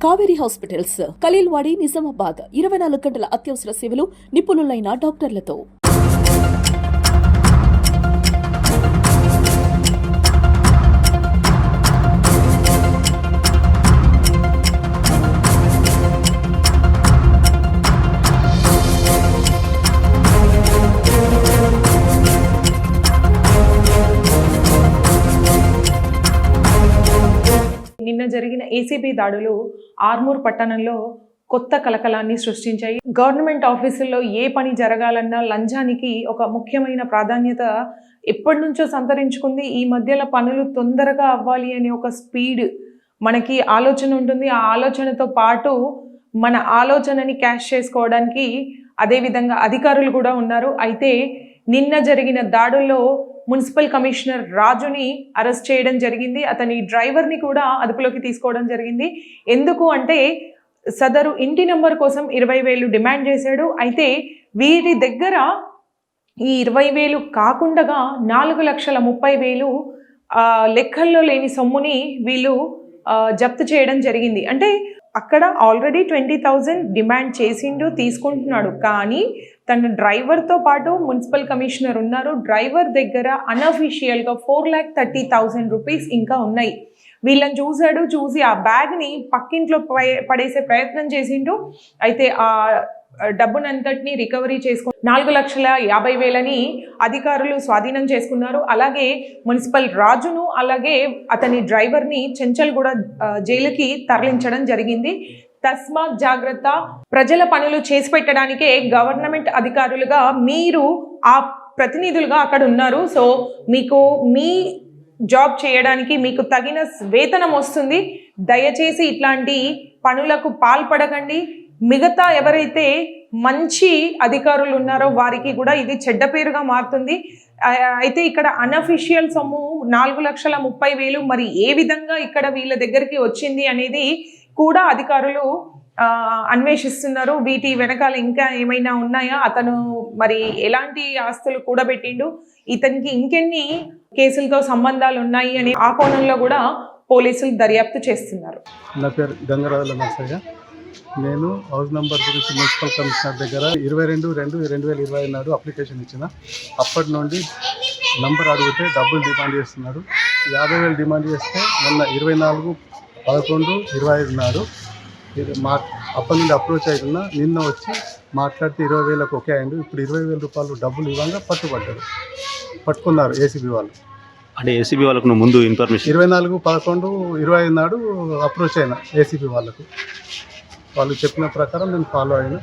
Kaveri hospitals Khaleelwadi Nizamabad 24 గంటల అత్యవసర సేవలు నిపుణులైన డాక్టర్లతో. నిన్న జరిగిన ఏసీబీ దాడులు ఆర్మూర్ పట్టణంలో కొత్త కలకలాన్ని సృష్టించాయి. గవర్నమెంట్ ఆఫీసుల్లో ఏ పని జరగాలన్నా లంచానికి ఒక ముఖ్యమైన ప్రాధాన్యత ఎప్పటి నుంచో సంతరించుకుంది. ఈ మధ్యలో పనులు తొందరగా అవ్వాలి అనే ఒక స్పీడ్ మనకి ఆలోచన ఉంటుంది. ఆ ఆలోచనతో పాటు మన ఆలోచనని క్యాష్ చేసుకోవడానికి అదేవిధంగా అధికారులు కూడా ఉన్నారు. అయితే నిన్న జరిగిన దాడుల్లో మున్సిపల్ కమిషనర్ రాజుని అరెస్ట్ చేయడం జరిగింది. అతని డ్రైవర్ని కూడా అదుపులోకి తీసుకోవడం జరిగింది. ఎందుకు అంటే సదరు ఇంటి నెంబర్ కోసం 20,000 డిమాండ్ చేశాడు. అయితే వీరి దగ్గర ఈ 20,000 కాకుండా 4,30,000 లెక్కల్లో లేని సొమ్ముని వీళ్ళు జప్తు చేయడం జరిగింది. అంటే అక్కడ ఆల్రెడీ 20,000 డిమాండ్ చేసిండు, తీసుకుంటున్నాడు. కానీ తన డ్రైవర్తో పాటు మున్సిపల్ కమిషనర్ ఉన్నారు. డ్రైవర్ దగ్గర అన్అఫీషియల్గా 4,30,000 రూపీస్ ఇంకా ఉన్నాయి. వీళ్ళని చూసి ఆ బ్యాగ్ని పక్కింట్లో పడేసే ప్రయత్నం చేసిండు. అయితే ఆ డబ్బునంతటిని రికవరీ చేసుకుని 4,50,000 అధికారులు స్వాధీనం చేసుకున్నారు. అలాగే మున్సిపల్ రాజును అలాగే అతని డ్రైవర్ని చెంచల్గూడ జైలుకి తరలించడం జరిగింది. తస్మాత్ జాగ్రత్త, ప్రజల పనులు చేసి పెట్టడానికే గవర్నమెంట్ అధికారులుగా మీరు ఆ ప్రతినిధులుగా అక్కడ ఉన్నారు. సో మీకు మీ జాబ్ చేయడానికి మీకు తగిన వేతనం వస్తుంది. దయచేసి ఇట్లాంటి పనులకు పాల్పడకండి. మిగతా ఎవరైతే మంచి అధికారులు ఉన్నారో వారికి కూడా ఇది చెడ్డ పేరుగా మారుతుంది. అయితే ఇక్కడ అన్అఫీషియల్ సొమ్ము 4,30,000 మరి ఏ విధంగా ఇక్కడ వీళ్ళ దగ్గరికి వచ్చింది అనేది కూడా అధికారులు అన్వేషిస్తున్నారు. వీటి వెనకాల ఇంకా ఏమైనా ఉన్నాయా, అతను మరి ఎలాంటి ఆస్తులు కూడబెట్టిండు, ఇతనికి ఇంకెన్ని కేసులతో సంబంధాలు ఉన్నాయి అని ఆ కోణంలో కూడా పోలీసులు దర్యాప్తు చేస్తున్నారు. నా పేరు గంగరాజుల నర్సయ్య. నేను హౌస్ నంబర్ గురించి మున్సిపల్ కమిషనర్ దగ్గర 22/2/2020 నాడు అప్లికేషన్ ఇచ్చిన. అప్పటి నుండి నంబర్ అడిగితే డబ్బులు డిమాండ్ చేస్తున్నాడు. 50,000 డిమాండ్ చేస్తే మొన్న 24/11/25 నాడు అప్పటి నుండి అప్రోచ్ అవుతున్నా. నిన్న వచ్చి మాట్లాడితే 20,000 ఒకే అయిండు. ఇప్పుడు 20,000 రూపాయలు డబ్బులు ఇవ్వగా పట్టుకున్నారు ఏసీబీ వాళ్ళు. అంటే ఏసీబీ వాళ్ళకు ముందు ఇన్ఫర్మేషన్ 24/11/25 నాడు అప్రోచ్ అయినా ఏసీబీ వాళ్ళకు. వాళ్ళు చెప్పిన ప్రకారం నేను ఫాలో అయినా.